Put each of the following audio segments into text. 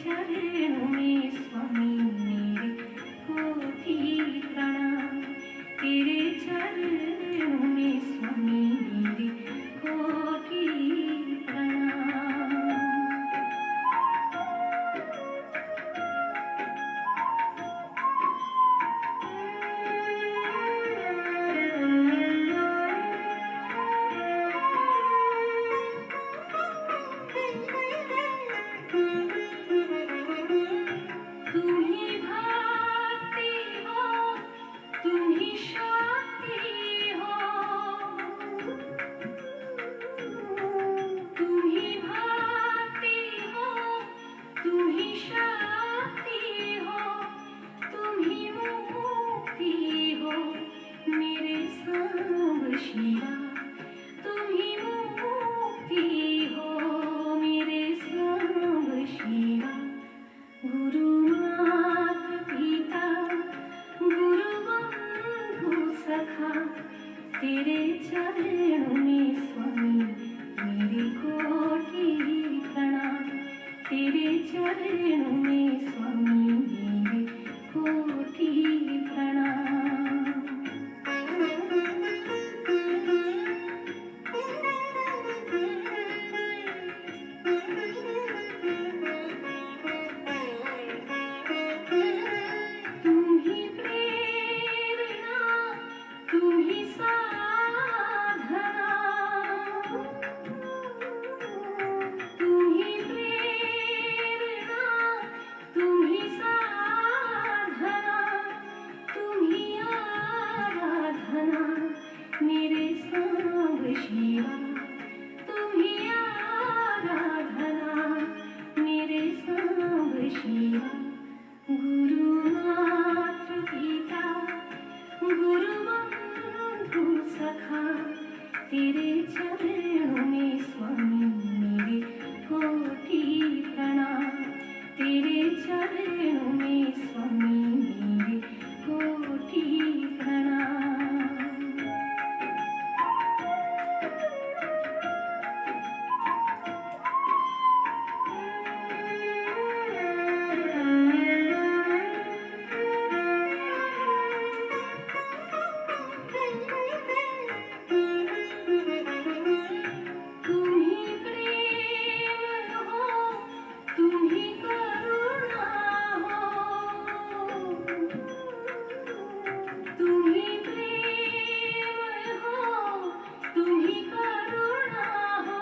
चरणों में स्वामी मेरे कोटि प्रणाम। तेरे चरणों में स्वामी मेरे कोटि प्रणाम। तुम ही भक्ति हो, तुम ही शक्ति हो, तुम ही भक्ति हो, तुम ही शक्ति हो, तुम ही मुक्ति हो मेरे सांब शिवा। तुम ही मुक्ति हो मेरे सांब शिवा। गुरु माता पिता गुरु बंधु सखा, तेरे चरणों में स्वामी मेरे कोटि प्रणाम। तेरे चरणों में स्वामी मेरे कोटि प्रणाम। तुम ही प्रेरणा, तुम ही साधना, तुम ही प्रेरणा, तुम ही साधना, तुम ही आराधना मेरे सांब शिवा। तुम ही आराधना मेरे सांब शिवा। गुरु माता पिता गुरु बंधु सखा, तेरे चरणों में स्वामी मेरे कोटि प्रणाम। तेरे चरणों में स्वामी मेरे कोटि प्रणाम। तुम ही प्रेम हो, तुम ही करुणा हो, तुम ही प्रेम हो, तुम ही करुणा हो,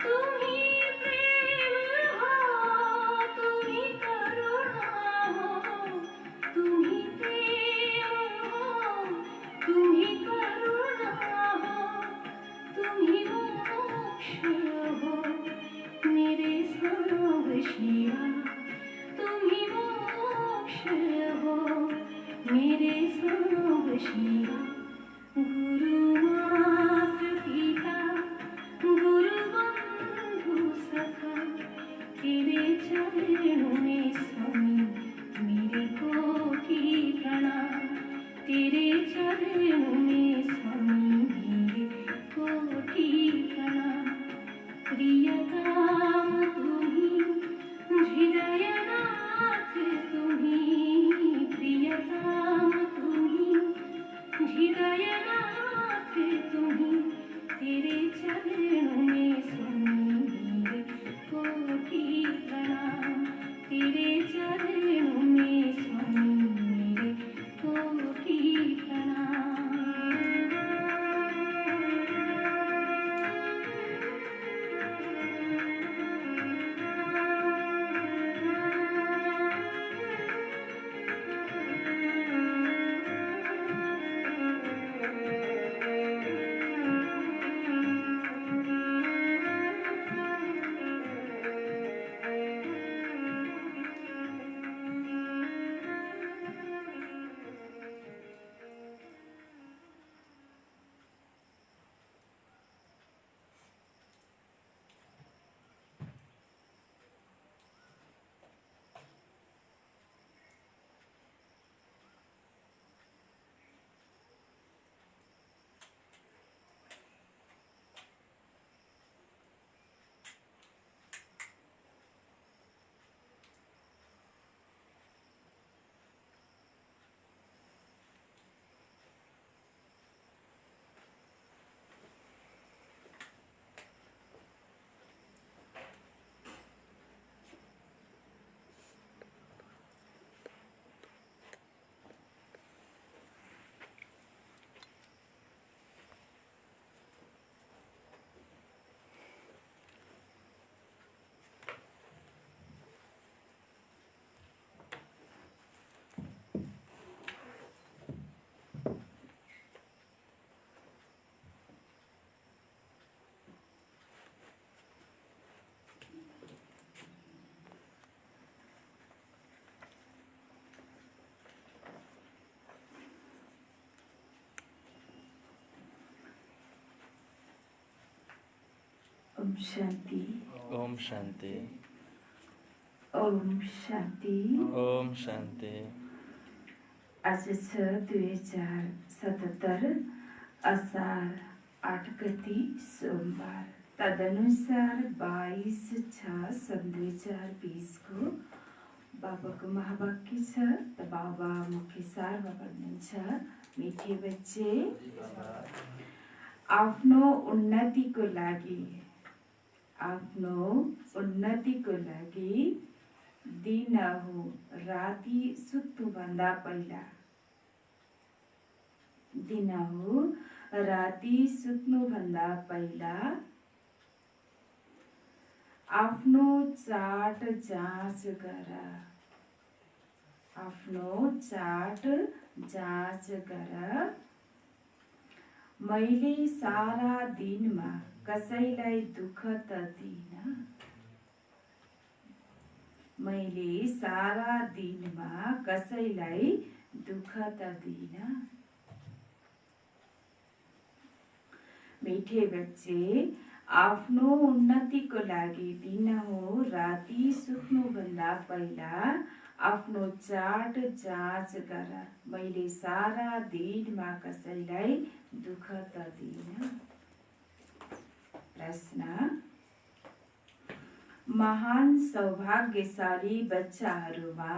तुम ही प्रेम हो, तुम ही करुणा हो, तुम ही प्रेम हो, तुम ही करुणा हो, तुम ही मोक्ष हो मेरे सांब शिवा। तुम ही मोक्ष हो मेरे सांब शिवा। गुरु माता पिता गुरु बंधु सखा, तेरे चरणों में स्वामी मेरे कोटि प्रणाम। तेरे चरणों में स्वामी मेरे कोटि प्रणाम। प्रियतम तुम्ही हृदयनाथ तुम्ही, प्रियतम तुम्ही हृदयनाथ तुम्ही। तेरे चरणों में स्वामी मेरे कोटि प्रणाम। तेरे चरणों में स्वामी मेरे कोटि प्रणाम। शान्ति। ओम शान्ति। ओम शान्ति। ओम शान्ति। आज छ 2077 असार 8 गते सोमबार, तदनुसार 22/6/2020 को बाबाको महावाक्य छ। त बाबा मुख्य सारमा भन्नुहुन्छ, मिठे बच्चे, आफ्नो उन्नतिको लागि दिनहु राति सुत्नुभन्दा पहिला आफ्नो चार्ट जाँच गर। मैले सारा दिनमा कसैलाई दुःख त दिइन। मिठे बच्चे, आफ्नो उन्नतिको लागि दिनहु राति सुत्नुभन्दा पहिला आफ्नो चार्ट जाँच गर। मैले सारा दिनमा कसैलाई दुःख त दिइन। प्रश्न: महान सौभाग्यशाली बच्चाहरूमा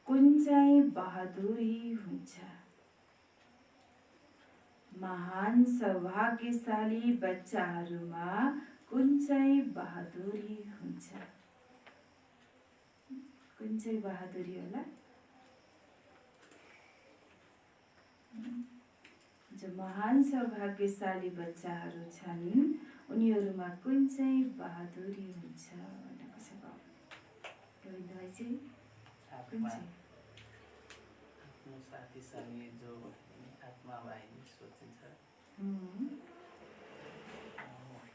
कुन चाहिँ बहादुरी हुन्छ? महान सौभाग्यशाली बच्चाहरूमा कुन चाहिँ बहादुरी हुन्छ? कुन चाहिँ बहादुरी होला? जो महान सौभाग्यशाली बच्चाहरू छन् उनीहरूमा कुन चाहिँ बहादुरी हुन्छ भनेको छ बाबु। गोविन्दभाइ चाहिँ कुन चाहिँ? आफ्नो साथीसँग जो आत्मा वाहिनी सोचिन्छ,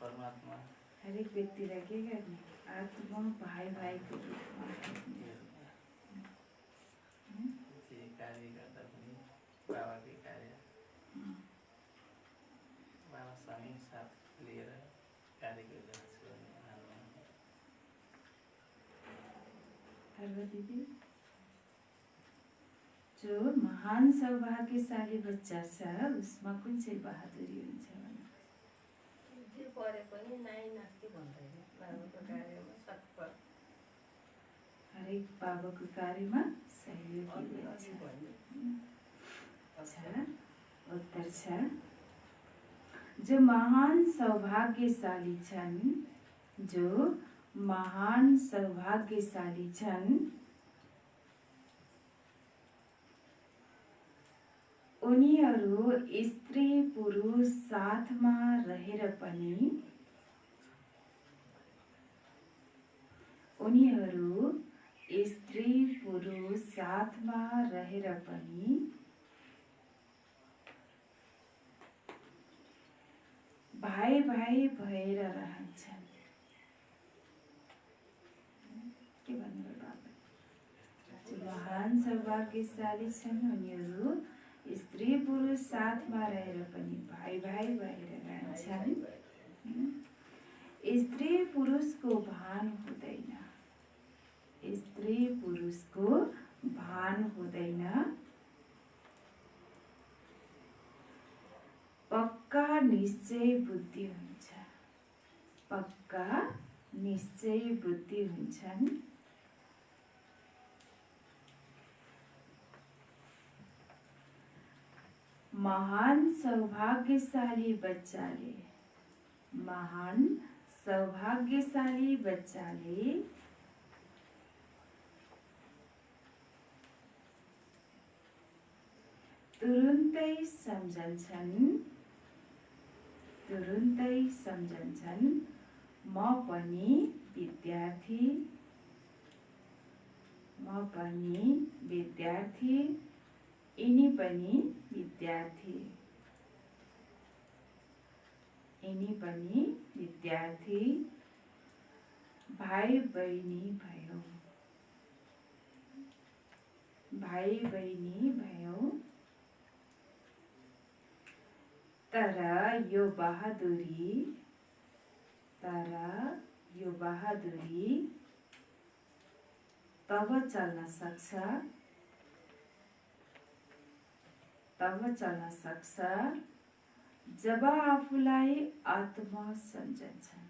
परमात्मा हरेक व्यक्तिलाई के गर्ने? आत्मा भाइको रूपमा जे कार्य गर्दा पनि बाबाकै कार्य बाबासँगै साथ लिएर कार्य गरिरहेको छु भन्ने भावना। दिदी, जो महान सौभाग्यशाली बच्चा छ उसमा कुन चाहिँ बहादुरी हुन्छ? जे परे पनि नाइ नास्ति भन्दैन। बाबाको कार्यमा सत्पर, हरेक बाबाको कार्यमा सहयोगी हुन्छ। उत्तर छ, जो महान सौभाग्यशाली छन् उनीहरू स्त्री पुरुष साथमा रहेर पनि भाइ भएर रहन्छन्। के भन्नुभयो बाबा? जो महान सौभाग्यशाली छन् उनीहरू स्त्री पुरुष साथमा रहेर पनि भाइ भएर रहन्छन्। स्त्री पुरुषको भान हुँदैन। पक्का निश्चय बुद्धि हुन्छन्। महान सौभाग्यशाली बच्चाले तुरुन्तै सम्झन्छन् म पनि विद्यार्थी, यिनी पनि विद्यार्थी, भाइ बहिनी भयौं। भाइ बहिनी भयौँ, तर यो बहादुरी तब चल्न सक्छ जब आफूलाई आत्मा सम्झन्छन्।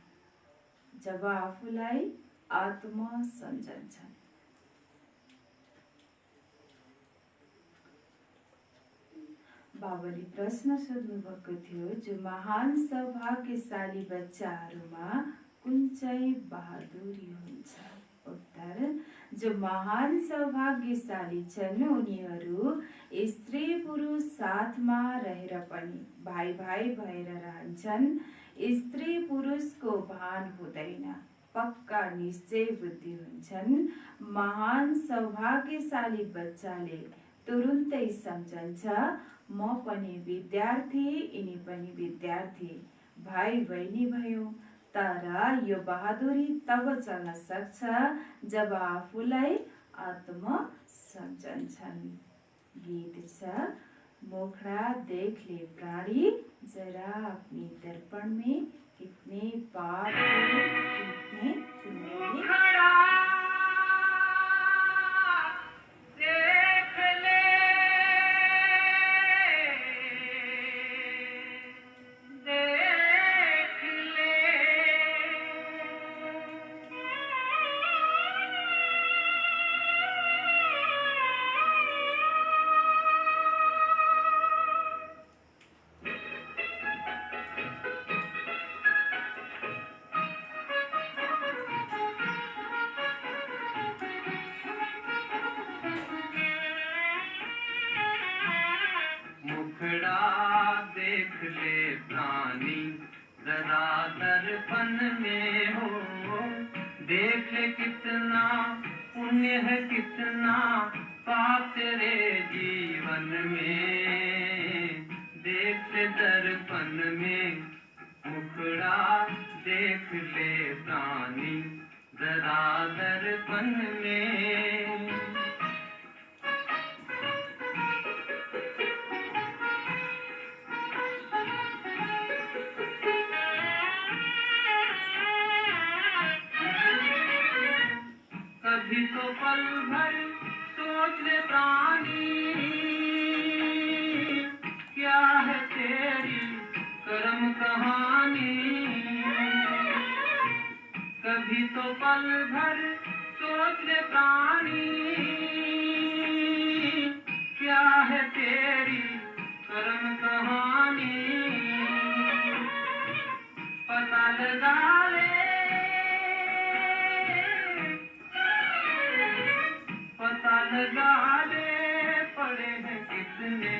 बाबाले प्रश्न सोध्नु भएको थियो, जो महान सौभाग्यशाली बच्चाहरूमा कुन चाहिँ बहादुरी हुन्छ? उत्तर, जो महान सौभाग्यशाली छन् उनीहरू स्त्री पुरुष साथमा रहेर पनि भाइ भाइ भएर रहन्छन्। स्त्री पुरुषको भान हुँदैन, पक्का निश्चय बुद्धि हुन्छन्। महान सौभाग्यशाली बच्चाले तुरुन्तै सम्झन्छ, म पनि विद्यार्थी, यिनी पनि विद्यार्थी, भाइ बहिनी भयौँ। तर यो बहादुरी तब चल्न सक्छ जब आफूलाई आत्मा सम्झन्छन्। गीत छ, मुखड़ा देख ले प्राणी, जरा अपनी दर्पण में कितने पाप कितने पुण्य। देख ले प्राणी, जरा दर्पण में हो, देख ले कितना पुण्य है, कितना पाप तेरे जीवन में। देख ले दर्पण में, मुखड़ा देख ले प्राणी, जरा दर्पण में। कभी तो पल भर सोच ले प्राणी, क्या है तेरी कर्म कहानी। कभी तो पल भर सोच ले प्राणी, क्या है तेरी कर्म कहानी। पता लगा ले, पता लगा ले, पड़े हैं कितने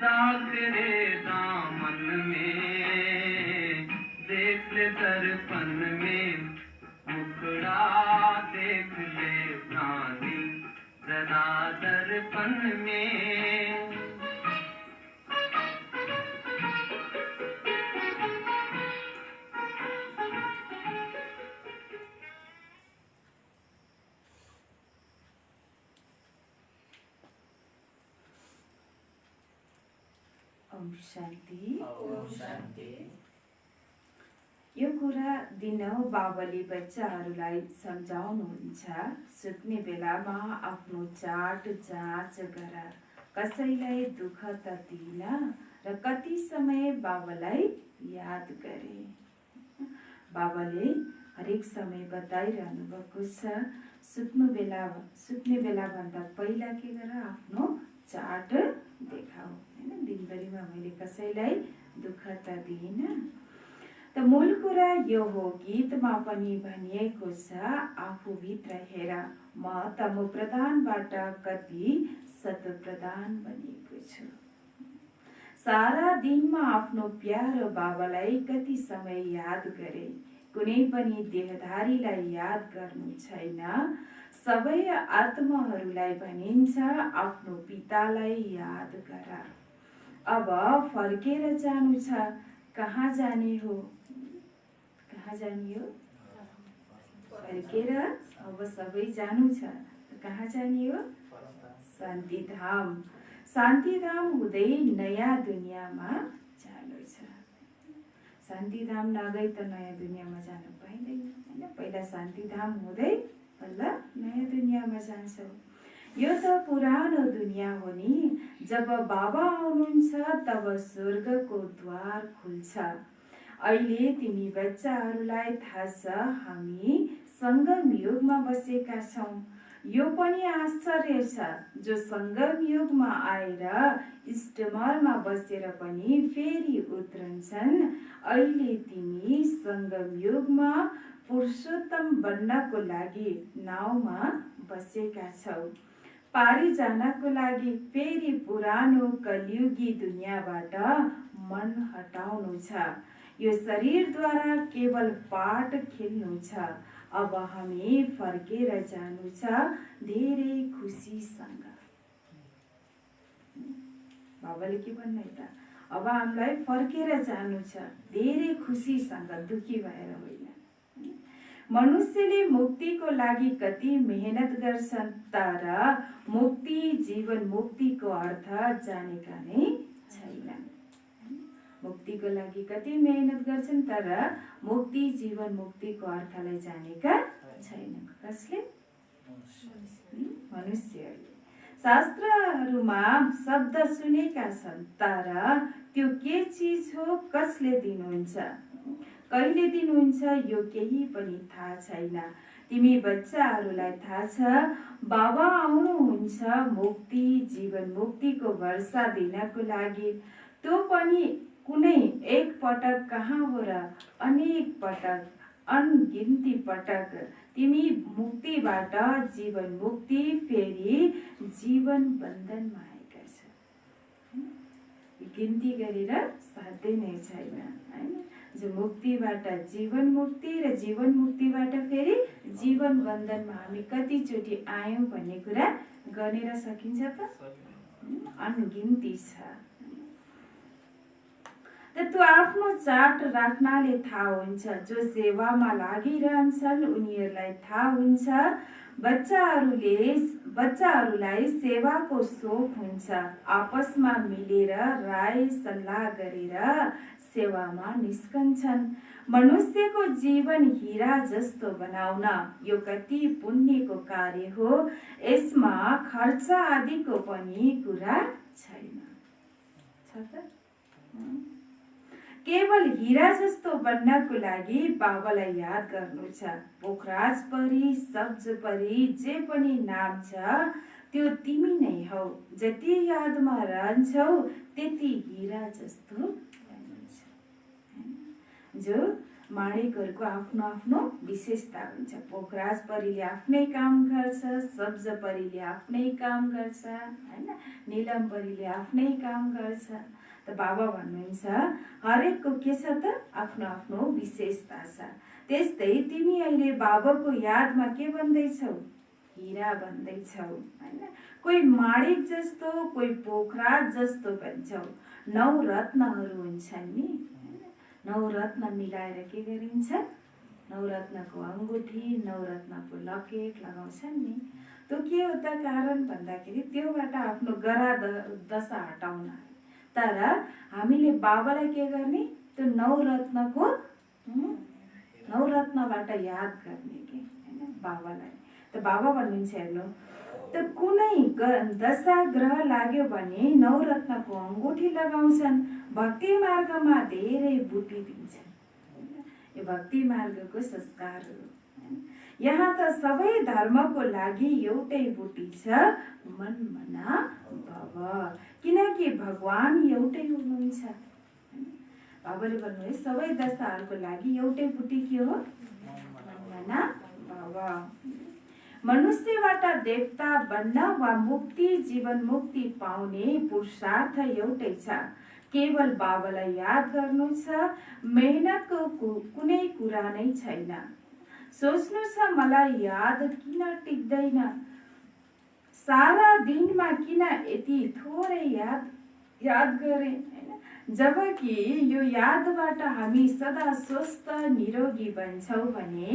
दाग तेरे दामन में। देख ले दर्पण में, मुखड़ा देख ले प्राणी, जरा दर्पण में। ओम शान्ति। ओम शान्ति। यो कुरा दिनौ बाबाले बच्चाहरूलाई सम्झाउनुहुन्छ। सुत्ने बेलामा आफ्नो चाट जाँच गर, कसैलाई दुःख त दिन र कति समय बाबालाई याद गरे। बाबाले हरेक समय बताइरहनु भएको छ, सुत्ने बेलाभन्दा पहिला के गर, आफ्नो चाट देखाऊ। हैन, दिनभरिमा मैले कसैलाई दुःख त दिइन। त मूल कुरा यो हो, गीतमा पनि भनिएको छ, आफूभित्र हेर, म तमो प्रधानबाट कति सतो प्रधान बनिएको छु। सारा दिनमा आफ्नो प्यारो बाबालाई कति समय याद गरे। कुनै पनि देहधारीलाई याद गर्नु छैन। सबै आत्माहरूलाई भनिन्छ, आफ्नो पितालाई याद गर। अब फर्केर जानु छ, कहाँ जाने हो? कहाँ जाने हो? फर्केर अब सबै जानु छ, कहाँ जाने हो? शान्तिधाम। शान्तिधाम हुँदै नयाँ दुनियाँमा जानु छ। शान्तिधाम नगई त नयाँ दुनियाँमा जान पाइँदैन हैन। पहिला शान्तिधाम हुँदै बल्ल नयाँ दुनियाँमा जान्छौ। यो त पुरानो दुनियाँ हो नि। जब बाबा आउनुहुन्छ तब स्वर्गको द्वार खुल्छ। अहिले तिमी बच्चाहरूलाई थाहा छ हामी सङ्गम युगमा बसेका छौँ। यो पनि आश्चर्य छ, जो सङ्गम युगमा आएर स्टिमरमा बसेर पनि फेरि उत्रन्छन्। अहिले तिमी सङ्गम युगमा पुरुषोत्तम बन्नको लागि नाउँमा बसेका छौ। पारी जानको लागि फेरि पुरानो कलियुगी दुनियाँबाट मन हटाउनु छ। यो शरीरद्वारा केवल पाठ खेल्नु छ। अब हामी फर्केर जानु छ धेरै खुसीसँग। बाबाले के भन्नु त? अब हामीलाई फर्केर जानु छ धेरै खुसीसँग, दुखी भएर होइन। मनुष्यले मुक्तिको लागि कति मेहनत गर्छन्, तर मुक्ति जीवन मुक्तिको अर्थ जानेका नै छैनन्। मुक्तिको लागि कति मेहनत गर्छन्, तर मुक्ति जीवन मुक्तिको अर्थलाई जानेका छैनन्। कसले? मनुष्यहरूले। शास्त्रहरूमा शब्द सुनेका छन्, तर त्यो के चिज हो, कसले दिनुहुन्छ, कहिले दिनुहुन्छ, यो केही पनि थाहा छैन। तिमी बच्चाहरूलाई थाहा छ बाबा आउनुहुन्छ मुक्ति जीवन मुक्तिको वर्षा दिनको लागि। त्यो पनि कुनै एक पटक कहाँ हो र अनेक पटक, अनगिन्ती पटक। तिमी मुक्तिबाट जीवन मुक्ति फेरि जीवन बन्धनमा आएका छौ। गिन्ती गरेर साध्य नै छैन हैन। जो मुक्तिबाट जीवन मुक्ति र जीवन मुक्तिबाट फेरि जीवन बन्धनमा हामी कतिचोटि आयौँ भन्ने कुरा गनेर सकिन्छ त? अनगिन्ती छ। त्यो आफ्नो चार्ट राख्नाले थाहा हुन्छ। जो सेवामा लागिरहन्छन् उनीहरूलाई थाहा हुन्छ। बच्चाहरूलाई सेवाको सोख हुन्छ। आपसमा मिलेर राय सल्लाह गरेर सेवामा निस्कन्छन्। मनुष्यको जीवन हीरा जस्तो बनाउन यो कति पुण्यको कार्य हो। यसमा खर्च आदिको पनि कुरा छैन। छ त? केवल हीरा जस्तो बन्नको लागि बाबालाई याद गर्नु छ। पोखराज परी, सब्ज परी, जे पनि नाम छ त्यो तिमी नै हौ। जति यादमा रहन्छौ त्यति हीरा जस्तो बनिन्छ। जो माणिकहरूको आफ्नो आफ्नो विशेषता हुन्छ। पोखराज परीले आफ्नै काम गर्छ, सब्ज परीले आफ्नै काम गर्छ हैन, नीलम परीले आफ्नै काम गर्छ। त बाबा भन्नुहुन्छ हरेकको के छ त? आफ्नो आफ्नो विशेषता छ। त्यस्तै तिमी अहिले बाबाको यादमा के भन्दैछौ? हीरा भन्दैछौ हैन। कोही माणिक जस्तो, कोही पोखराज जस्तो भन्छौ। 9 रत्नहरू हुन्छन् नि। 9 रत्न मिलाएर के गरिन्छ? 9 रत्नको अङ्गुठी, 9 रत्नको लकेट लगाउँछन् नि। त्यो के हो त कारण भन्दाखेरि त्योबाट आफ्नो गरा दशा हटाउन। तर हामीले बाबालाई के गर्ने? त्यो 9 रत्नको 9 रत्नबाट याद गर्ने के हैन बाबालाई। त बाबा भन्नुहुन्छ हेर्नु, त कुनै दशा ग्रह लाग्यो भने 9 रत्नको अङ्गुठी लगाउँछन्। भक्ति मार्गमा धेरै बुटी दिन्छन्। यो भक्ति मार्गको संस्कार हो। यहाँ त सबै धर्मको लागि एउटै बुटी छ, मन मना भव। किनकि भगवान एउटै हुनुहुन्छ। बाबाले भन्नुभयो सबै दशाहरूको लागि एउटै बुटी के हो? मन मना भव। मनुष्यबाट देवता बन्न वा मुक्ति जीवन मुक्ति पाउने पुरुषार्थ एउटै छ। केवल बाबालाई याद गर्नु छ। मेहनतको कुनै कुरा नै छैन। सोच्नु छ मलाई याद किन टिक्दैन, सारा दिनमा किन यति थोरै याद गरे हैन। जबकि यो यादबाट हामी सदा स्वस्थ निरोगी बन्छौँ भने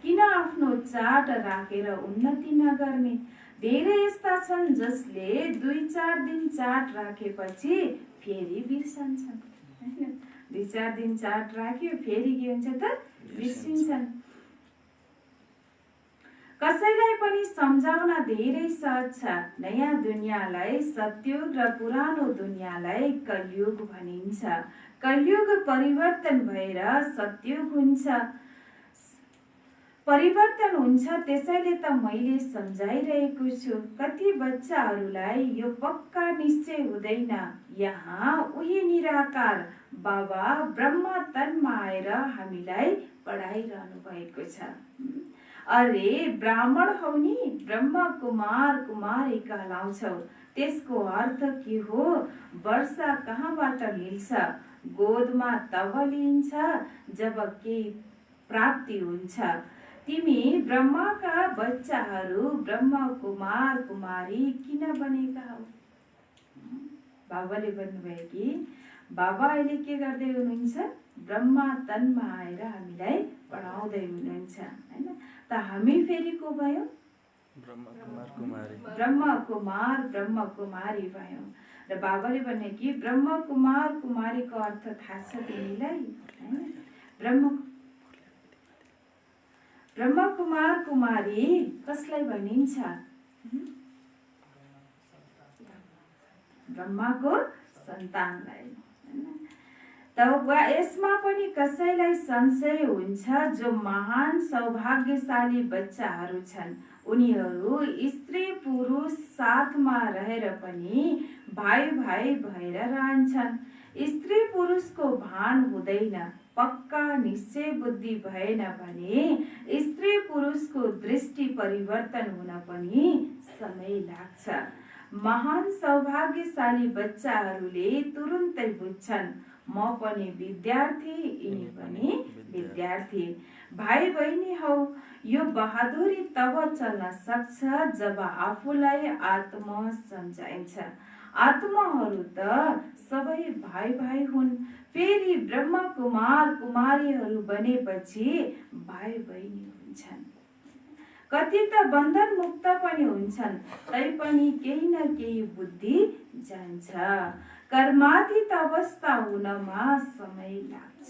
किन आफ्नो चार्ट राखेर उन्नति नगर्ने? धेरै यस्ता छन् जसले 2-4 दिन चाट राखेपछि फेरि बिर्सन्छन् हैन। 2-4 दिन चाट राख्यो फेरि के हुन्छ त बिर्सिन्छन्। कसैलाई पनि सम्झाउन धेरै सहज छ। नयाँ दुनियाँलाई सतयुग र पुरानो दुनियाँलाई कलियुग भनिन्छ। कलियुग परिवर्तन भएर सतयुग हुन्छ, परिवर्तन हुन्छ। त्यसैले त मैले सम्झाइरहेको छु। कति बच्चाहरूलाई यो पक्का निश्चय हुँदैन। यहाँ उही निराकार बाबा ब्रह्म तनमा आएर हामीलाई पढाइरहनु भएको छ। अरे ब्राह्मण हौ नि, ब्रह्म कुमार कुमारी कहलाउँछौ। त्यसको अर्थ के हो? वर्षा कहाँबाट मिल्छ? गोदमा तब लिन्छ जब केही प्राप्ति हुन्छ। तिमी ब्रह्मका बच्चाहरू ब्रह्म कुमार कुमारी किन बनेका हौ? बाबाले भन्नुभयो कि बाबा अहिले के गर्दै हुनुहुन्छ? ब्रह्म तनमा आएर हामीलाई पढाउँदै हुनुहुन्छ हैन। त हामी फेरि को भयौँ? ब्रह्म कुमार ब्रह्म कुमारी भयौँ। र बाबाले भने कि ब्रह्म कुमार कुमारीको अर्थ थाहा छ तिमीलाई हैन? ब्रह्म कुमार कुमारी कसलाई भनिन्छ? ब्रह्माको सन्तानलाई हैन। त यसमा पनि कसैलाई संशय हुन्छ जो महान सौभाग्यशाली बच्चाहरू छन्। उनीहरू स्त्री पुरुष साथमा रहेर पनि भाइ भाइ भएर रहन्छन्। स्त्री पुरुषको भान हुँदैन। पक्का निश्चय बुद्धि भएन भने स्त्री पुरुषको दृष्टि परिवर्तन हुन पनि समय लाग्छ। महान सौभाग्यशाली बच्चाहरूले तुरुन्तै बुझ्छन्, म पनि विद्यार्थी, यिनी पनि विद्यार्थी। भाइ बहिनी हौ। यो बहादुरी तब चल्न सक्छ जब आफूलाई आत्मा सम्झाइन्छ। आत्माहरू त सबै भाइ भाइ हुन्। फेरि ब्रह्म कुमार कुमारीहरू बनेपछि भाइ बहिनी हुन्छन्। कति त बन्धन मुक्त पनि हुन्छन्, तैपनि केही न केही बुद्धि जान्छ। कर्मातीत अवस्था हुनमा समय लाग्छ।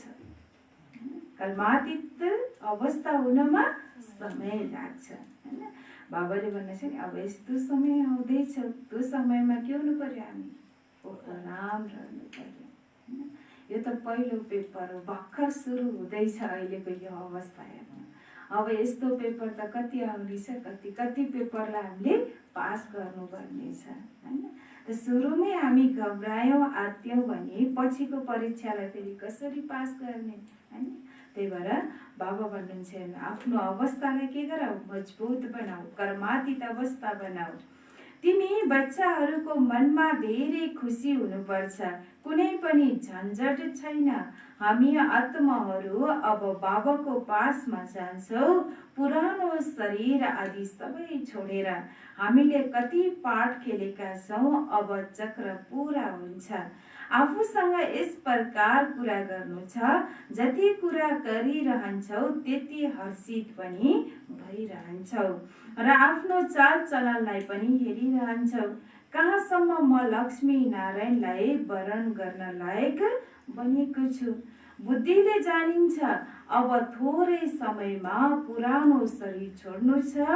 कर्मातीत अवस्था हुनमा समय लाग्छ हैन। बाबाले भन्नुहुन्छ नि अब यस्तो समय आउँदैछ, त्यो समयमा के हुनु पर्यो? हामी उपराम रहनु पर्यो हैन। यो त पहिलो पेपर हो, भर्खर सुरु हुँदैछ अहिलेको यो अवस्था हेर्नु। अब यस्तो पेपर त कति आउँदैछ, कति पेपरलाई हामीले पास गर्नुपर्ने छ हैन। त सुरुमै हामी घबरायौँ आत्यौँ भने पछिको परीक्षालाई फेरि कसरी पास गर्ने हैन। त्यही भएर बाबा भन्नुहुन्छ आफ्नो अवस्थालाई के गर? मजबुत बनाऊ, कर्मातीत अवस्था बनाऊ। तिमी बच्चाहरूको मनमा धेरै खुसी हुनुपर्छ। कुनै पनि झन्झट छैन। हामी आत्माहरू अब बाबाको पासमा जान्छौँ। पुरानो शरीर आदि सबै छोडेर हामीले कति पाठ खेलेका छौँ, अब चक्र पूरा हुन्छ। आफूसँग यस प्रकार कुरा गर्नु छ, जति कुरा गरिरहन्छौ त्यति हर्षित पनि भइरहन्छौ र आफ्नो चाल चलनलाई पनि हेरिरहन्छौ। कहाँसम्म म लक्ष्मी नारायणलाई वरण गर्न लायक बनेको छु। बुद्धिले जानिन्छ अब थोरै समयमा पुरानो शरीर छोड्नु छ।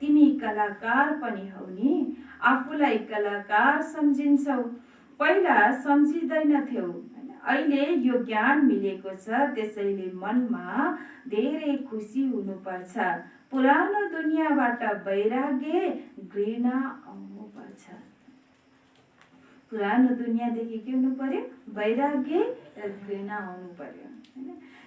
तिमी कलाकार पनि हौ नि, आफूलाई कलाकार सम्झिन्छौ। पहिला सम्झिँदैनथ्यौ, अहिले यो ज्ञान मिलेको छ, त्यसैले मनमा धेरै खुसी हुनुपर्छ। पुरानो दुनियाँबाट वैराग्य घृणा आउनुपर्छ। पुरानो दुनियाँदेखि के हुनु पर्यो? वैराग्य घृणा आउनु पर्यो।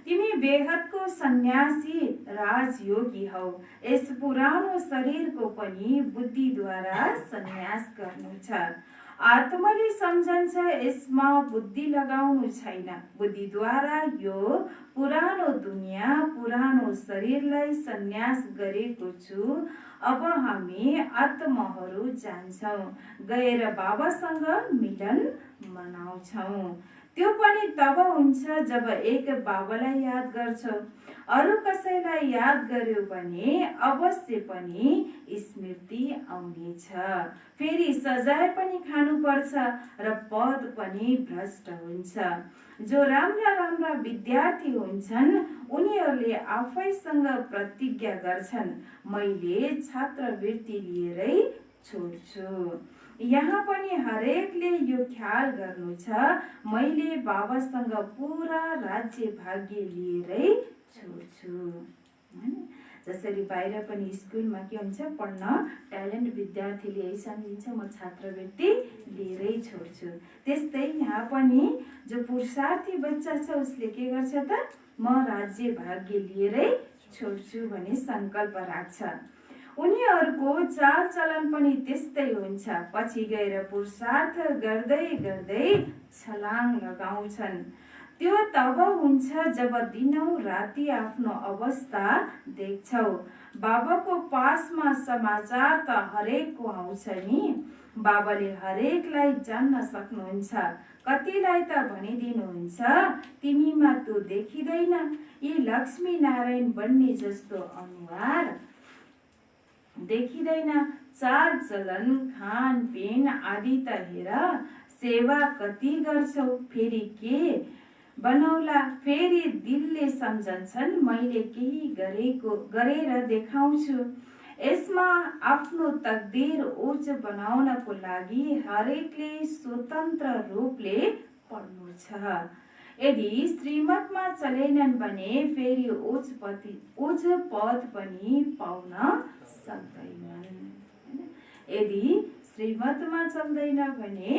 तिमी बेहदको सन्यासी राजयोगी हौ। यस पुरानो शरीरको पनि बुद्धिद्वारा सन्यास गर्नु छ। आत्माले सम्झन्छ यसमा बुद्धि लगाउनु छैन। बुद्धिद्वारा यो पुरानो दुनियाँ पुरानो शरीरलाई सन्यास गरेको छु। अब हामी आत्माहरू जान्छौँ, गएर बाबासँग मिलन मनाउँछौँ। त्यो पनि तब हुन्छ जब एक बाबालाई याद गर्छौ। अरू कसैलाई याद गर्यो भने अवश्य पनि स्मृति आउनेछ। फेरि सजाय पनि खानुपर्छ र पद पनि भ्रष्ट हुन्छ। जो राम्रा राम्रा विद्यार्थी हुन्छन् उनीहरूले आफैसँग प्रतिज्ञा गर्छन्, मैले छात्रवृत्ति लिएरै छोड्छु। यहाँ पनि हरेकले यो ख्याल गर्नु छ, मैले बाबासँग पुरा राज्य भाग्य लिएरै छोड्छु। जसरी बाहिर पनि स्कुलमा के हुन्छ, पढ्न ट्यालेन्ट विद्यार्थीले यही सम्झिन्छ, म छात्रवृत्ति लिएरै छोड्छु। त्यस्तै यहाँ पनि जो पुरुषार्थी बच्चा छ उसले के गर्छ त, म राज्य भाग्य लिएरै छोड्छु भन्ने संकल्प राख्छ। उनीहरूको चाल चलन पनि त्यस्तै हुन्छ। पछि गएर पुरुषार्थ गर्दै गर्दै छलाङ लगाउँछन्। त्यो तब हुन्छ जब दिनौं राति आफ्नो अवस्था देख्छौ। बाबाको पासमा समाचार त हरेकको आउँछ नि। बाबाले हरेकलाई जान्न सक्नुहुन्छ। कतिलाई त भनिदिनुहुन्छ, तिमीमा त्यो देखिँदैन, यी लक्ष्मी नारायण बन्ने जस्तो अनुहार देखिँदैन, चाल चलन खानपिन आदि त हेर, सेवा कति गर्छौ, फेरि के बनौला। फेरि दिलले सम्झन्छन्, मैले केही गरेर देखाउँछु। यसमा आफ्नो तकदीर उच्च बनाउनको लागि हरेकले स्वतन्त्र रूपले पढ्नु छ। यदि श्रीमतमा चलेनन् भने फेरि उच्च पद पनि पाउन सक्दैनन्। यदि श्रीमतमा चल्दैन भने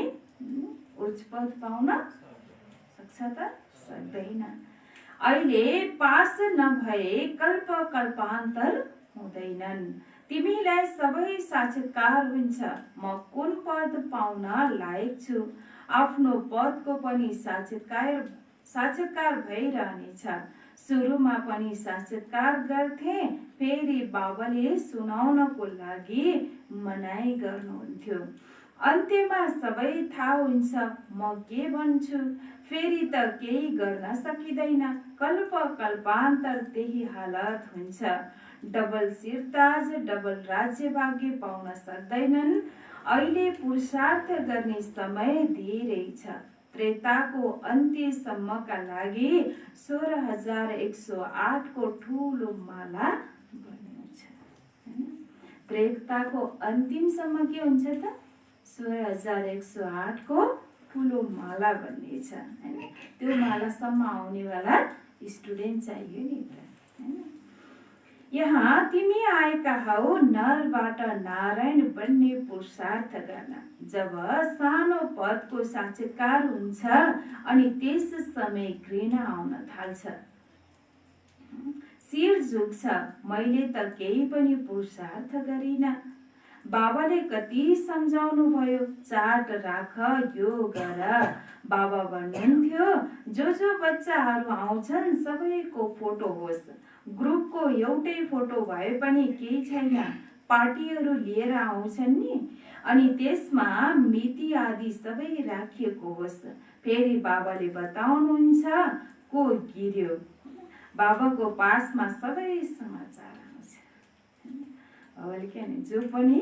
उच्च पद पाउन सक्छ त सक्दैन। अहिले पास नभए कल्पान्तर हुँदैनन्। तिमीलाई सबै साक्षात्कार हुन्छ, म कुन पद पाउन लायक छु। आफ्नो पदको पनि साक्षात्कार भइरहनेछ। सुरुमा पनि साक्षात्कार गर्थे, फेरि बाबाले सुनाउनको लागि मनाई गर्नुहुन्थ्यो। अन्त्यमा सबै थाहा हुन्छ, म के भन्छु। फेरि त केही गर्न सकिँदैन। कल्पान्तर त्यही हालत हुन्छ। डबल सिरताज, डबल राज्य भाग्य पाउन सक्दैनन्। अहिले पुरुषार्थ गर्ने समय धेरै छ। त्रेताको अन्त्यसम्मका लागि 16,108 को ठुलो माला बन्नु छ। त्रेताको अन्तिमसम्म के हुन्छ त, 16,108 को ठुलो माला बन्ने छ। त्यो मालासम्म आउनेवाला स्टुडेन्ट चाहियो नि त। यहाँ तिमी आएका हौ नरबाट नारायण बन्ने पुरुषार्थ गर्न। जब सानो पदको साक्षात्कार हुन्छ अनि त्यस समय घृणा आउन थाल्छ, शिर झुक्छ, मैले त केही पनि पुरुषार्थ गरिन। बाबाले कति सम्झाउनु भयो, चार्ट राख, यो गर। बाबा भन्नुहुन्थ्यो, जो बच्चाहरू आउँछन् सबैको फोटो होस्। ग्रुपको एउटै फोटो भए पनि केही छैन, पार्टीहरू लिएर आउँछन् नि, अनि त्यसमा मिति आदि सबै राखिएको होस्। फेरि बाबाले बताउनुहुन्छ, को गिर्यो। बाबाको पासमा सबै समाचार आउँछ। बाबाले के भने, जो पनि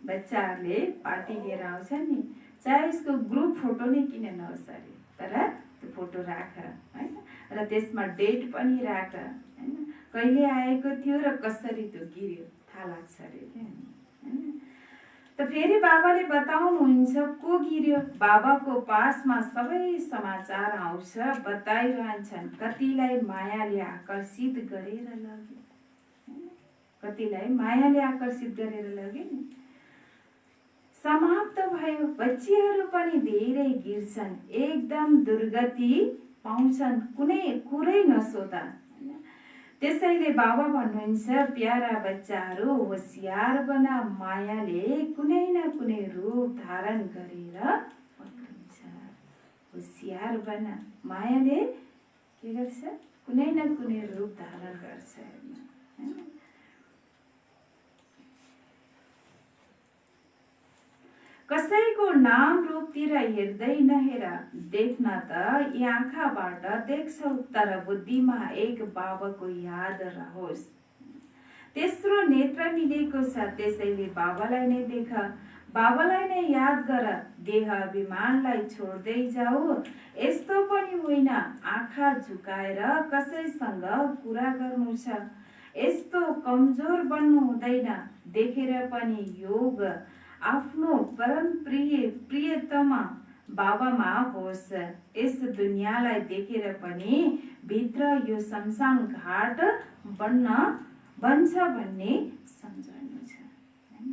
बच्चाहरूले पार्टी लिएर आउँछन् नि, चाहे उसको ग्रुप फोटो नै किन नहोस् अरे, तर त्यो फोटो राख होइन, र त्यसमा डेट पनि राख होइन, कहिले आएको थियो र कसरी त्यो गिर्यो थाहा लाग्छ अरे होइन। त फेरि बाबाले बताउनुहुन्छ, को गिर्यो। बाबाको पासमा सबै समाचार आउँछ, बताइरहन्छन्। कतिलाई मायाले आकर्षित गरेर लग्यो, कतिलाई मायाले आकर्षित गरेर लग्यो नि। समाप्त भयो। बच्चीहरू पनि धेरै गिर्छन्, एकदम दुर्गति पाउँछन्, कुनै कुरै नसोधा। त्यसैले बाबा भन्नुहुन्छ, प्यारा बच्चाहरू होशियार बना, मायाले कुनै न कुनै रूप धारण गरेर पक्रिन्छ। होशियार बना, मायाले के गर्छ, कुनै न कुनै रूप धारण गर्छ। कसैको कसैको नाम रूपतिर हेर्दै नहेर, देख्न त यी आँखाबाट देख्छौ, तर बुद्धिमा एक बाबाको याद रहोस्। तेस्रो नेत्र मिलेको छ, त्यसैले बाबालाई नै देख, बाबालाई नै याद गर, देह अभिमानलाई छोड्दै जाऊ। यस्तो पनि होइन आँखा झुकाएर कसैसँग कुरा गर्नु छ, यस्तो कमजोर बन्नु हुँदैन। देखेर पनि योग आफ्नो परम प्रियतम बाबामा होस्। यस दुनियाँलाई देखेर पनि भित्र यो शमशान घाट बन्छ भन्ने सम्झनु छ, हैन।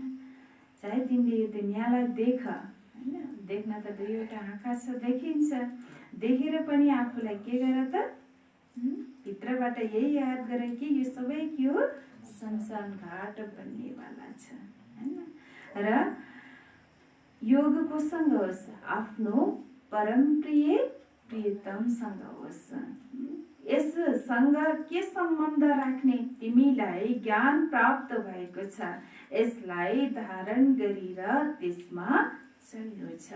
चाहे तिमीले यो दुनियाँलाई देख, हैन, देख्न त दुईवटा आँखा छ, देखिन्छ, देखेर पनि आफूलाई के गर त, भित्रबाट यही याद गर कि यो सबै के हो, शमशान घाट बन्नेवाला छ, हैन। र योग कोसँग होस्, आफ्नो परम प्रियतमसँग होस्। यससँग के सम्बन्ध राख्ने, तिमीलाई ज्ञान प्राप्त भएको छ, यसलाई धारण गरेर त्यसमा चल्नु छ।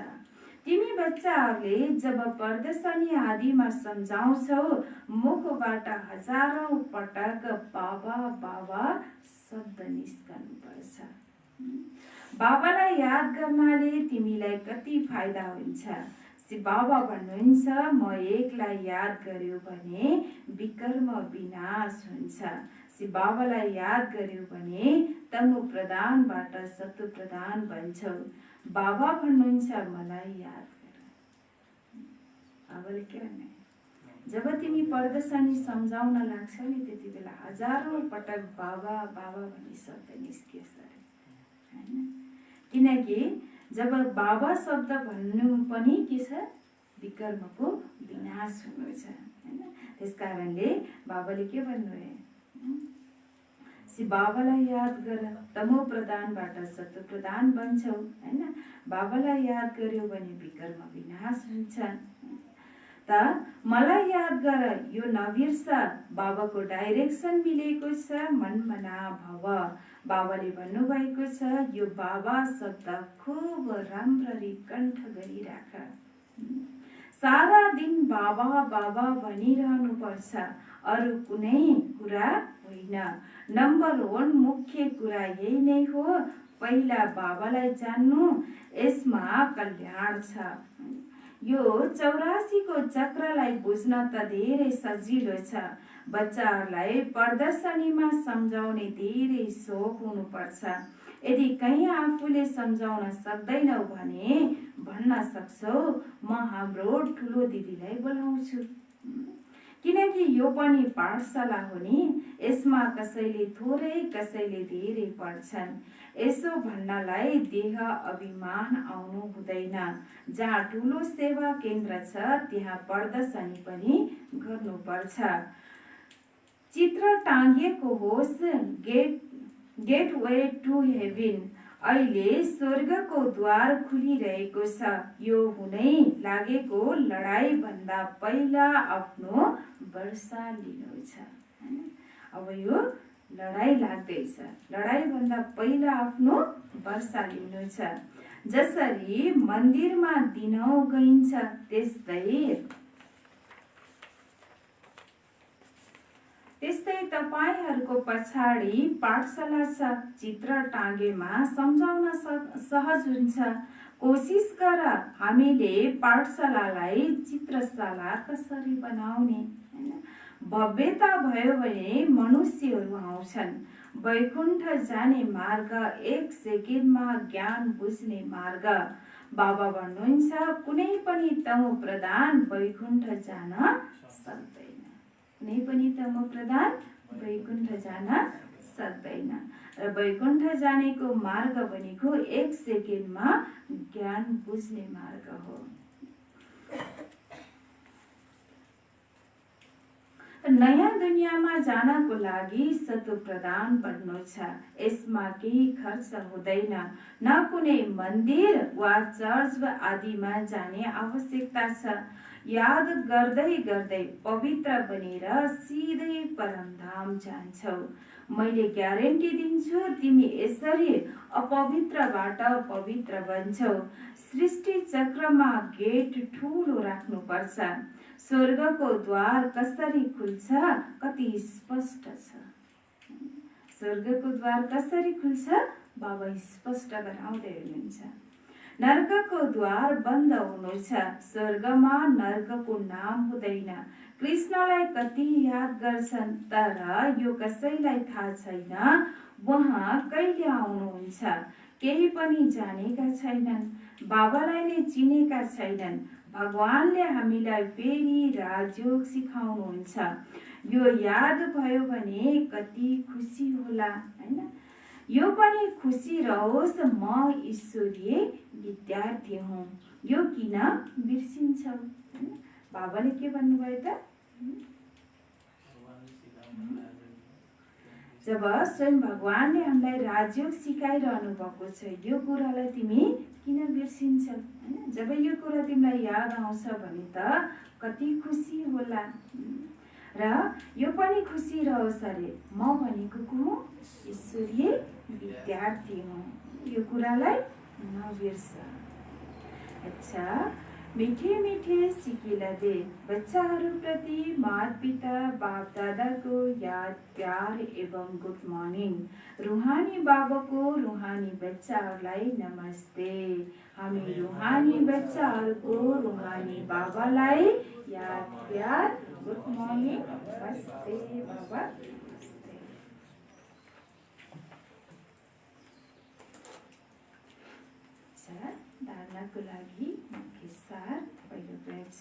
तिमी बच्चाहरूले जब प्रदर्शनी आदिमा सम्झाउँछौ, मुखबाट हजारौं पटक बाबा बाबा शब्द निस्कनु पर्छ। बाबालाई याद गर्नाले तिमीलाई कति फाइदा हुन्छ। बाबा भन्नुहुन्छ, म एकलाई याद गर्यो भने विकर्म विनाश हुन्छ। बाबालाई याद गर्यो भने तमु प्रधानबाट सत्व प्रधान बन्छौ। बाबा भन्नुहुन्छ, मलाई याद गर। बाबाले के भन्ने, जब तिमी प्रदर्शनी सम्झाउन लाग्छौ नि, त्यति बेला हजारौं पटक बाबा बाबा भन्ने शब्द निस्कियोस् अरे, हैन। किनकि जब बाबा शब्द भन्नु पनि के छ, विकर्मको विनाश हुनु छ, हैन। त्यसकारणले बाबाले के भन्नुभयो, बाबालाई याद गर, तमो प्रधानबाट सत्व प्रधान बन्छौ, हैन। बाबालाई याद गर्यो भने विकर्म विनाश हुन्छ। त मलाई याद गर, यो नबिर्स, बाबाको डाइरेक्सन मिलेको छ, मनमना भव। बाबाले भन्नुभएको छ, यो बाबा शब्द खुब राम्ररी कण्ठ गरिराख। सारा दिन बाबा बाबा भनिरहनु पर्छ, अरू कुनै कुरा होइन। नम्बर 1 मुख्य कुरा यही नै हो, पहिला बाबालाई जान्नु, यसमा कल्याण छ। यो 84 को चक्रलाई बुझ्न त धेरै सजिलो छ। बच्चाहरूलाई प्रदर्शनीमा सम्झाउने धेरै सोख हुनुपर्छ। यदि कहीँ आफूले सम्झाउन सक्दैनौ भने भन्न सक्छौ, म हाम्रो ठुलो दिदीलाई बोलाउँछु। किनकि यो पनि पाठशाला हो नि, यसमा कसैले थोरै कसैले धेरै पढ्छन्। यसो भन्नलाई देह अभिमान आउनु हुँदैन। जहाँ ठुलो सेवा केन्द्र छ त्यहाँ प्रदर्शनी पनि गर्नुपर्छ। चित्र टाँगिएको होस्, गेटवे टु हेभन। अहिले स्वर्गको द्वार खुलिरहेको छ। यो हुनै लागेको लडाई भन्दा पहिला आफ्नो वर्षा लिनु छ। अब यो लडाई लाग्दैछ, लडाई भन्दा पहिला आफ्नो वर्षा लिनु छ। जसरी मन्दिरमा दिनौ गइन्छ, त्यस्तै तपाईहरूको पछाडि पाठशाला छ। चित्र टाँगेमा सम्झाउन सहज हुन्छ। कोसिस गर, हामीले पाठशालालाई चित्रशाला कसरी बनाउने, भव्यता भयो भने मनुष्यहरू आउँछन्। वैकुण्ठ जाने मार्ग 1 सेकेन्डमा ज्ञान बुझ्ने मार्ग। बाबा भन्नुहुन्छ, कुनै पनि तमो प्रधान वैकुण्ठ जान सक्दैन। कुनै पनि तमो प्रधान वैकुण्ठ जान सक्दैन। र वैकुण्ठ जानेको मार्ग भनेको 1 सेकेन्डमा ज्ञान बुझ्ने मार्ग हो। नयाँ दुनियाँमा जानको लागि सत्व प्रदान बन्नु छ। यसमा केही खर्च हुँदैन, न कुनै मन्दिर वा चर्च आदिमा जाने आवश्यकता छ। याद गर्दै गर्दै पवित्र बनेर सिधै परमधाम जान्छौ। मैले ग्यारेन्टी दिन्छु तिमी यसरी अपवित्रबाट पवित्र बन्छौ। सृष्टि चक्रमा गेट ठुलो राख्नुपर्छ। स्वर्गको द्वार कसरी खुल्छ कति स्पष्ट छ। स्वर्गको द्वार कसरी खुल्छ बाबा स्पष्ट गराउँदै हुनुहुन्छ। नरकको द्वार बन्द हुनु छ। स्वर्गमा नरकको नाम हुँदैन। कृष्णलाई कति याद गर्छन् तर यो कसैलाई थाहा छैन उहाँ कहिले आउनुहुन्छ। केही पनि जानेका छैनन्, बाबालाई नै चिनेका छैनन्। भगवानले हामीलाई फेरि राजयोग सिकाउनुहुन्छ। यो याद भयो भने कति खुसी होला हैन। यो पनि खुसी रहोस् म ईश्वरीय विद्यार्थी हुँ। यो किन बिर्सिन्छौ। बाबाले के भन्नुभयो त जब स्वयं भगवानले हामीलाई राजयोग सिकाइरहनु भएको छ यो कुरालाई तिमी किन बिर्सिन्छौ हैन। जब यो कुरा तिमीलाई याद आउँछ भने त कति खुसी होला। र यो पनि खुसी रहोस् अरे म भनेको को हुँ ईश्वरीय विद्यार्थी हुँ। यो कुरालाई नबिर्स। अच्छा मीठे मीठे सिकिला दे बच्चाहरूप्रति माता पिता बाप दादाको याद प्यार एवं गुड मर्निङ। रूहानी बाबाको रूहानी बच्चाहरूलाई नमस्ते। हामी रूहानी बच्चाहरूको रूहानी बाबालाई याद प्यार गुड मर्निङ नमस्ते बाबा। धारणाको लागि मुख्य सार पहिलो प्रयोग छ।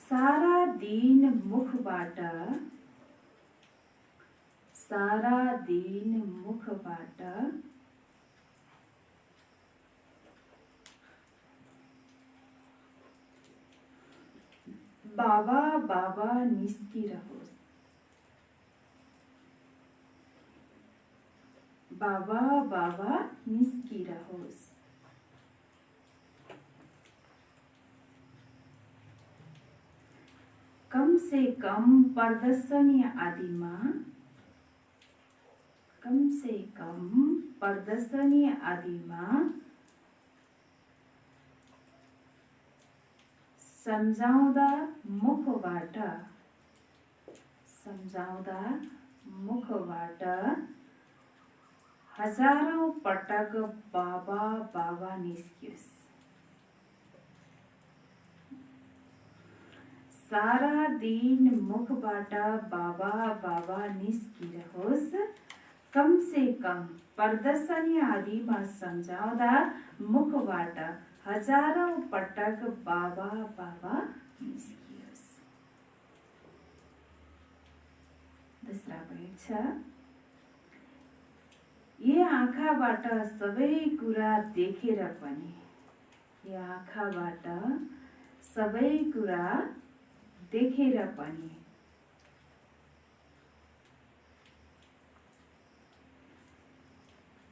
सारा दिन मुखबाट बाबा बाबा निस्किरहोस्। बाबा बाबा निस्किरहोस्। कम से कम प्रदर्शनी आदिमा सम्झाउँदा मुखबाट हजारौं पटक बाबा बाबा निस्कियोस्। सारा दिन मुखबाट बाबा बाबा निस्किरहोस्। कम से कम प्रदर्शनी आदिमा सम्झाउँदा मुखबाट हजारौं पटक बाबा बाबा निस्कियोस्। दूसरा प्रयोग छ। ये आँखाबाट सबै कुरा देखेर पनि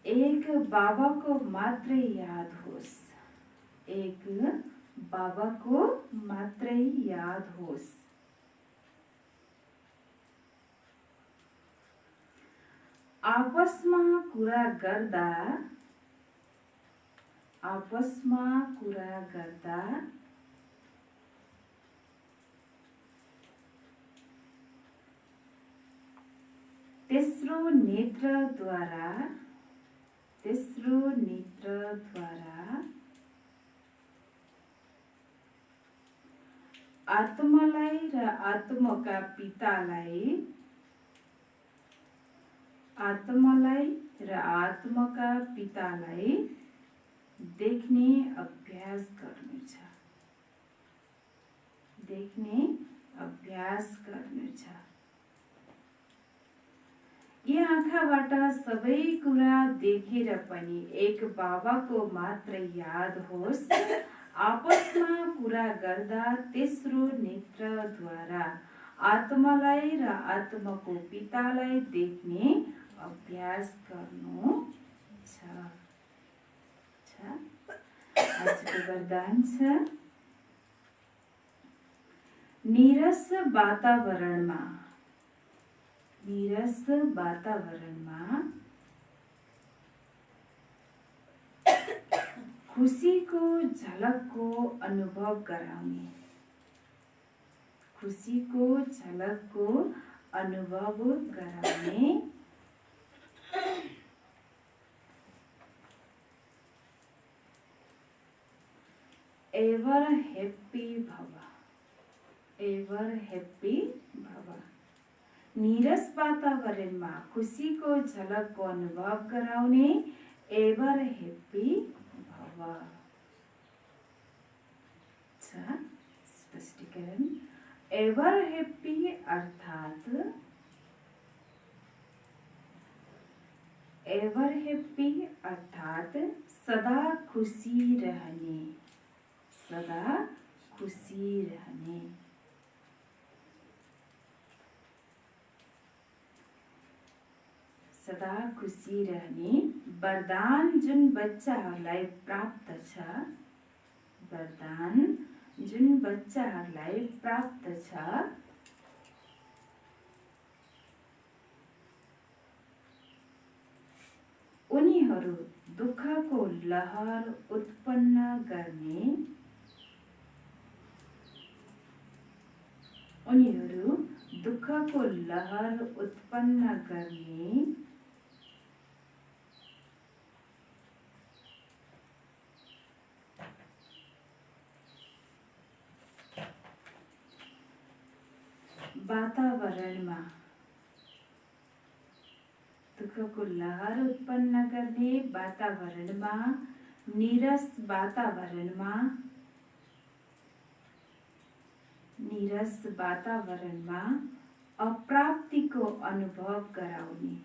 एक बाबाको मात्रै याद होस्। आपसमा कुरा गर्दा तेस्रो नेत्रद्वारा आत्मालाई र आत्माका पितालाई देख्ने अभ्यास गर्नु छ। यी आँखाबाट सबै कुरा देखेर पनि एक बाबाको मात्र याद होस्। आपसमा कुरा गर्दा तेस्रो नेत्रद्वारा आत्मालाई र आत्माको पितालाई देख्ने अभ्यास गर्नु छ। आजको वरदान छ। नीरस वातावरणमा खुसीको झलकको अनुभव गराउने एवर हैप्पी भव। नीरस वातावरणमा खुसीको झलकको अनुभव गराउने एवर हैप्पी भव। स्पष्टीकरण। एवर हैप्पी अर्थात सदा खुशी रहने। सदा खुशी रहने वरदान जुन बच्चाहरूलाई प्राप्त छ उनीहरू दुःखको लहर उत्पन्न गर्ने वातावरणमा नीरस वातावरणमा अप्राप्तिको अनुभव गराउने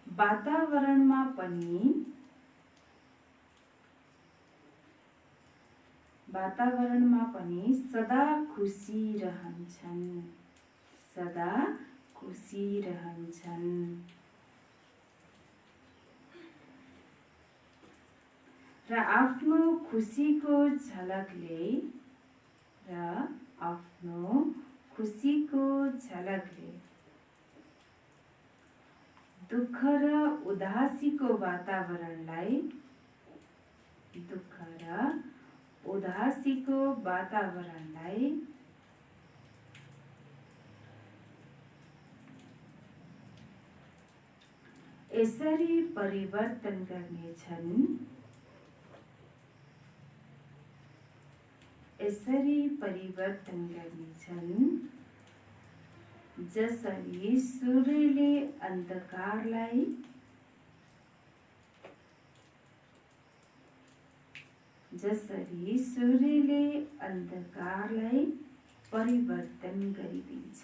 वातावरणमा पनि सदा खुशी रहन्छन्। र आफ्नो खुसीको झलकले दुःख र उदासीको वातावरणलाई यसरी परिवर्तन गर्नेछन् जसरी सूर्यले अन्धकारलाई परिवर्तन गरिदिन्छ।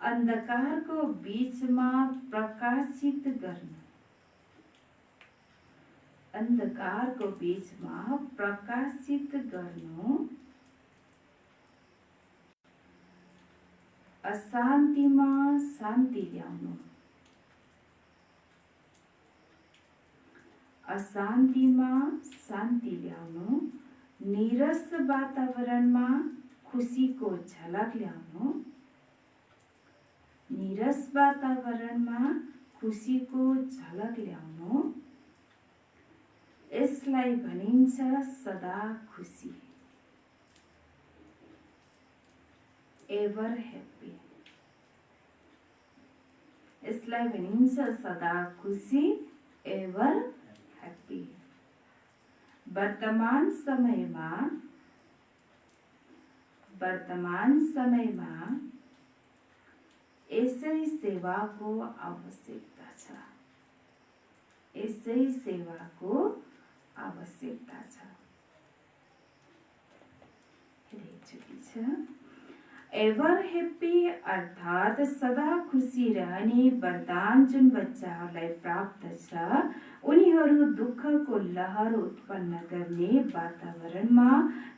अन्धकारको बीचमा प्रकाशित गर्नु अशान्तिमा शान्ति ल्याउनु नीरस वातावरणमा खुसीको झलक ल्याउनु यसलाई भनिन्छ सदा खुशी। Ever happy. यसलाई भनिन्छ सदा खुशी, एभर ह्याप्पी। वर्तमान समयमा यसै सेवाको आवश्यकता छ। एभर हेप्पी अर्थात् सदा खुसी रहने वरदान जुन बच्चाहरूलाई प्राप्त छ, उनीहरू दुःखको लहर उत्पन्न गर्ने वातावरणमा,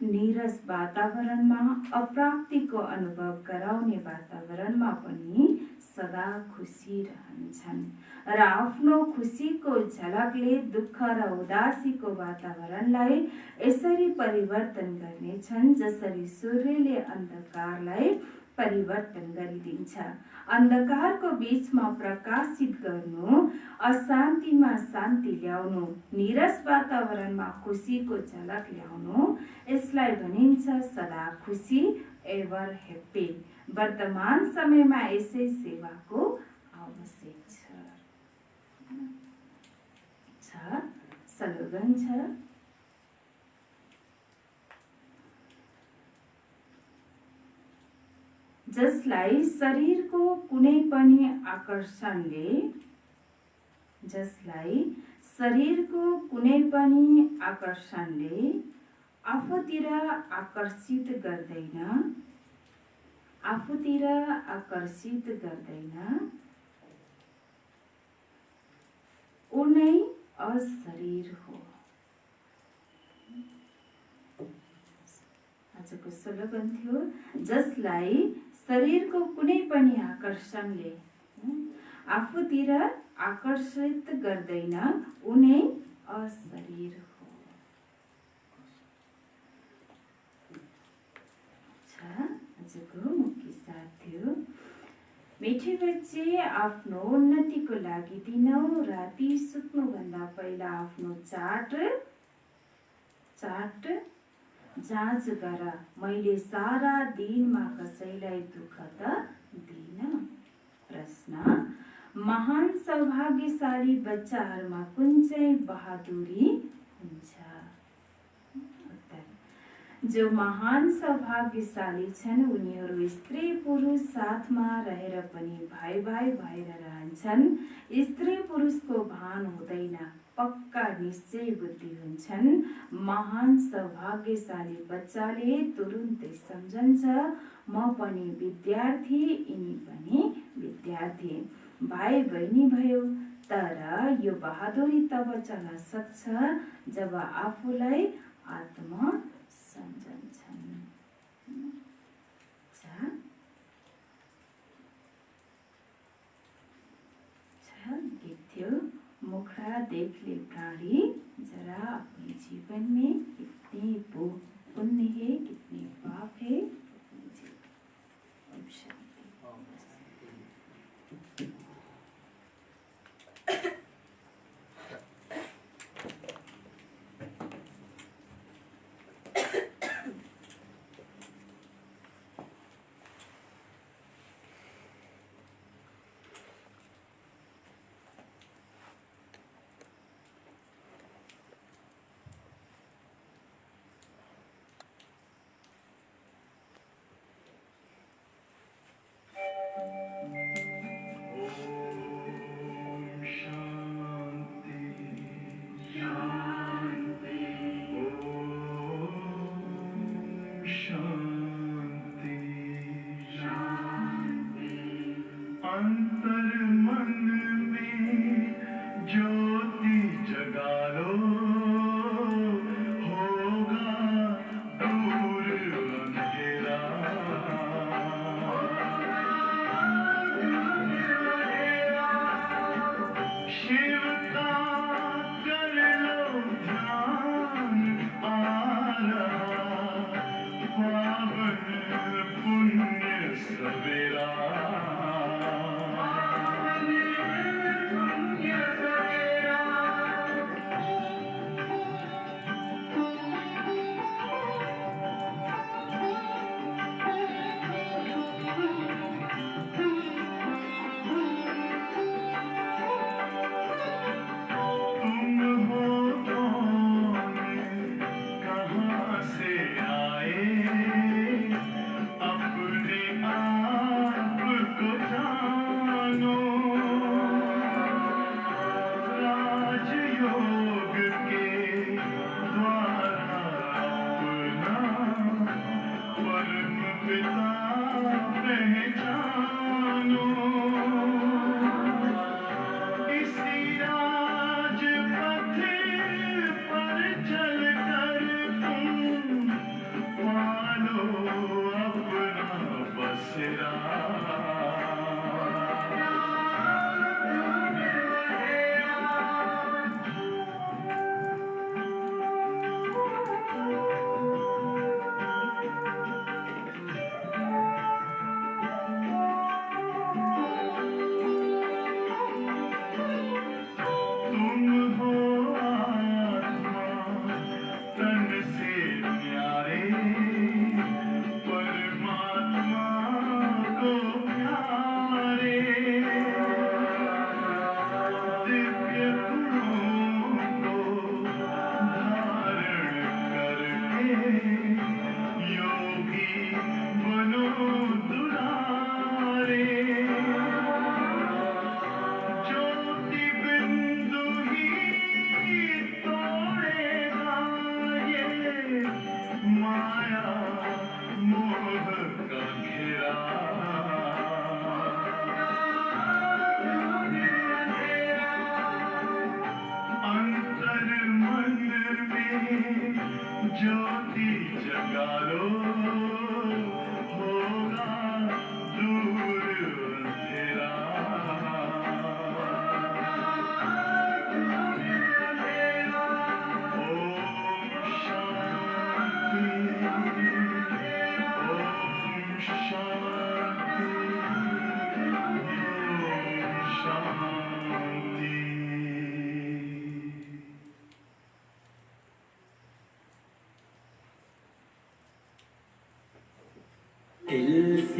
नीरस वातावरणमा, अप्राप्तिको अनुभव गराउने वातावरणमा पनि सदा खुसी रहन्छन् र आफ्नो खुसीको झलकले दुःख र उदासीको वातावरणलाई यसरी परिवर्तन गर्नेछन् जसरी सूर्यले अन्धकारलाई परिवर्तन गरिदिन्छ। अन्धकारको बीचमा प्रकाशित गर्नु, अशान्तिमा शान्ति ल्याउनु, नीरस वातावरणमा खुसीको झलक ल्याउनु, यसलाई भनिन्छ सदा खुसी, एभर हेप्पी। वर्तमान समयमा यसै सेवाको आवश्यक छ। स्लोगन छ, जसलाई शरीरको कुनै पनि आकर्षणले आफूतिर आकर्षित गर्दैन, ऊ नै अशरीर हो। आजको स्लोगन थियो, जसलाई शरीरको कुनै पनि आकर्षणले आफूतिर आकर्षित गर्दैन, ऊ नै अशरीर हो। आजको मुख्य साथ थियो, मिठे बच्चे आफ्नो उन्नतिको लागि दिनौं राति सुत्नुभन्दा पहिला आफ्नो चार्ट जाँच गर, मैले सारा दिनमा कसैलाई दुःख त दिन। प्रश्न, महान सौभाग्यशाली बच्चाहरूमा कुन चाहिँ बहादुरी हुन्छ? जो महान सौभाग्यशाली छन् उनीहरू स्त्री पुरुष साथमा रहेर पनि भाइ भाइ भएर रहन्छन्। स्त्री पुरुषको भान हुँदैन, पक्का निश्चय बुद्धि हुन्छन्। महान सौभाग्यशाली बच्चाले तुरुन्तै सम्झन्छ, म पनि विद्यार्थी, यिनी पनि विद्यार्थी। भाइ बहिनी भयो, तर यो बहादुरी तब चल्न सक्छ जब आफूलाई आत्म सम्झन्छन्। गीत थियो, मुखड़ा देख ले प्राणी जरा अपने जीवन में कितने पुण्य है, कितने पाप है।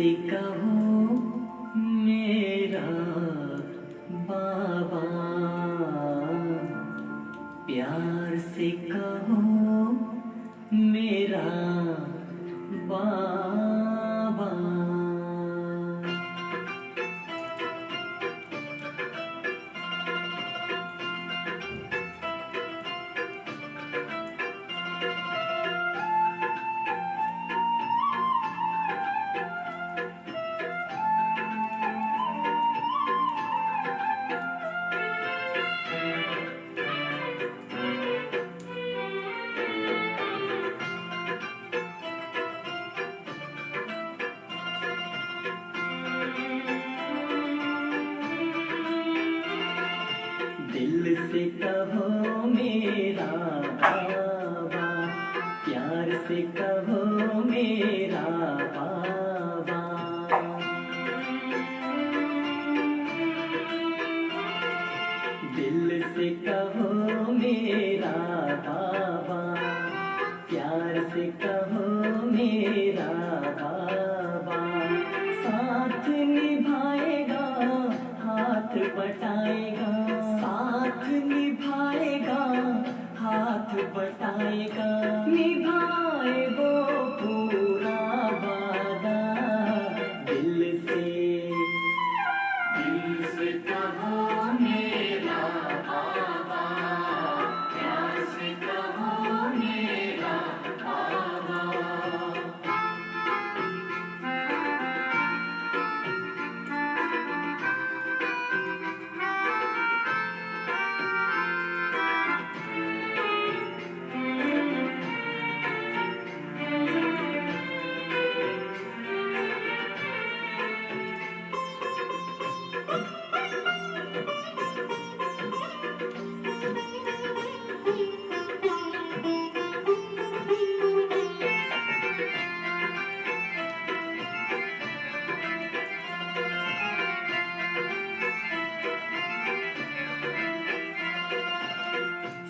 से कहो मेरा बाबा, प्यार से कहो मेरा बाबा। दिल से कहो मेरा बाबा, प्यार से कहो मेरा बाबा। दिल से कहो मेरा बाबा, प्यार से कहो मेरा बाबा। साथ निभाएगा हाथ बटाएगा, साथ निभाएगा हाथ बटाएगा। निभाए वो पूरा वादा, दिल से कहो मेरा बाबा, प्यार से कहो मेरा बाबा।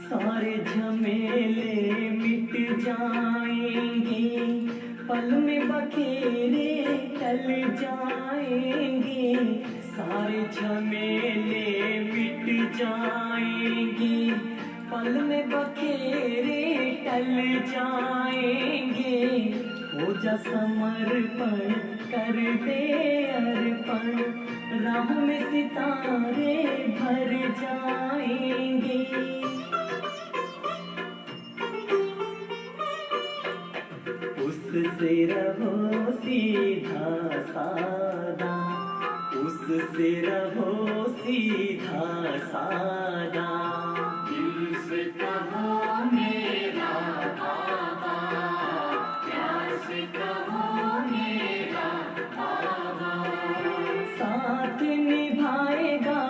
सारे झमेले मिट जाएंगे, पल में बखेरे टल जाएंगे। सारे झमेले मिट जाएंगे, पल में बखेरे टल जाएंगे। हो जा समर्पण कर दे अर्पण, राह में सितारे भर जाएंगे। उससे रहो सीधा सादा, उससे रहो सीधा सादा। दिल से कहो मेरा बाबा, प्यार से कहो मेरा बाबा। साथ निभाएगा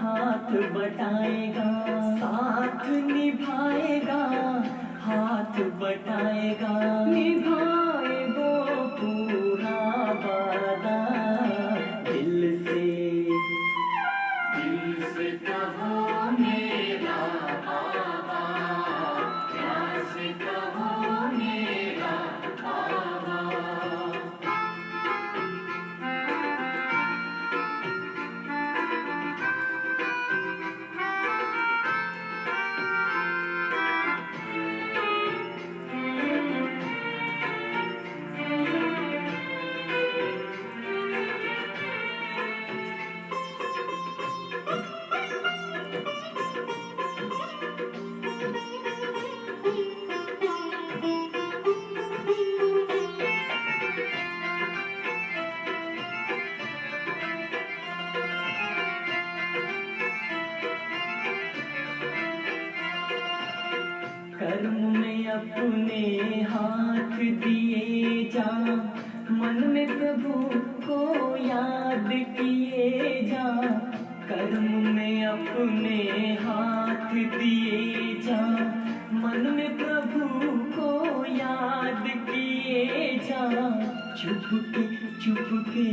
हाथ बटाएगा, साथ निभाएगा हाथ बटाएगा। निभाए वो पूरा वादा, दिल से कहो मेरा बाबा, प्यार से कहो मेरा बाबा। कर्म में अपने हाथ दिए जा, मन में प्रभु को याद किए जा। कर्म में अपने हाथ दिए जा, मन में प्रभु को याद किए जा। चुपके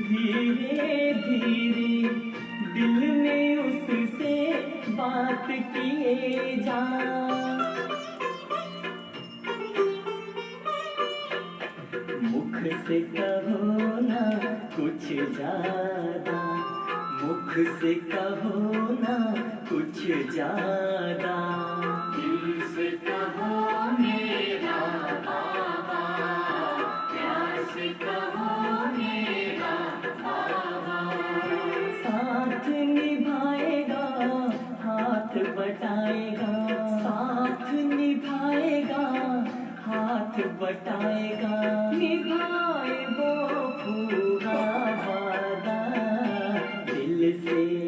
धीरे धीरे दिल में उससे बात किए जा। मुख से कहो कुछ ज्यादा, मुख से कहो ना कुछ ज्यादा, दिल से कहो मेरा बाबा, प्यार से कहो मेरा बाबा। साथ निभाएगा हाथ बटाएगा, साथ निभाएगा हाथ बटाएगा, निभाए वो पूरा वादा, दिल से